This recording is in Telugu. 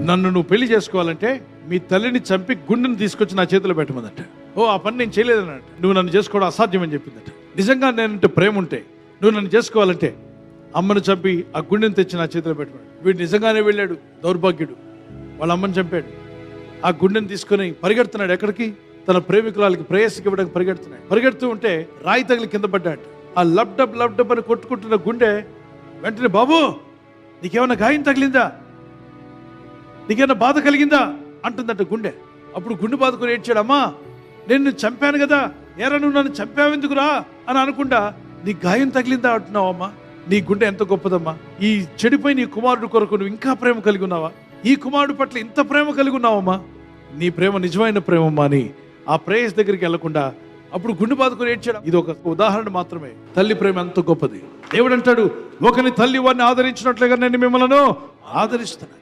నన్ను నువ్వు పెళ్లి చేసుకోవాలంటే మీ తల్లిని చంపి గుండెని తీసుకొచ్చి నా చేతిలో పెట్టమన్నట్ట. ఆ పని నేను చేయలేదన్నట్టు. నువ్వు నన్ను చేసుకోవడం అసాధ్యమని చెప్పిందట. నిజంగా నేనంటే ప్రేమ ఉంటే నువ్వు నన్ను చేసుకోవాలంటే అమ్మను చంపి ఆ గుండెని తెచ్చి నా చేతిలో పెట్టమన్నాడు. వీడు నిజంగానే వెళ్ళాడు, దౌర్భాగ్యుడు. వాళ్ళ అమ్మని చంపాడు. ఆ గుండెని తీసుకొని పరిగెడుతున్నాడు. ఎక్కడికి? తన ప్రేమికురాలకి ప్రేయస్కి ఇవ్వడానికి పరిగెడుతున్నాడు. పరిగెడుతూ ఉంటే రాయి తగిలి కింద పడ్డాడు. ఆ లబ్డబ్ లబ్డబ్ అని కొట్టుకుంటున్న గుండె వెంటనే, బాబు నీకేమైనా గాయం తగిలిందా, నీకేమైనా బాధ కలిగిందా అంటుందట గుండె. అప్పుడు గుండె బాదుకొని ఏడ్చాడు. అమ్మా నేను చంపాను కదా, ఏరా నువ్వు నన్ను చంపావెందుకురా అని అనుకుంటా, నీ గాయం తగిలిందా అంటున్నావు. అమ్మా నీ గుండె ఎంత గొప్పదమ్మా. ఈ చెడిపోయి నీ కుమారుడు కొరకు నువ్వు ఇంకా ప్రేమ కలిగి ఉన్నావా? ఈ కుమారుడు పట్ల ఇంత ప్రేమ కలిగి ఉన్నావమ్మా. నీ ప్రేమ నిజమైన ప్రేమమ్మా అని ఆ ప్రేయస్ దగ్గరికి వెళ్లకుండా అప్పుడు గుండె బాదుకొని ఏడ్చాడు. ఇది ఒక ఉదాహరణ మాత్రమే. తల్లి ప్రేమ ఎంత గొప్పది. దేవుడు అంటాడు, ఒకని తల్లి వారిని ఆదరించినట్లుగా నేను మిమ్మల్ని ఆదరిస్తున్నాను.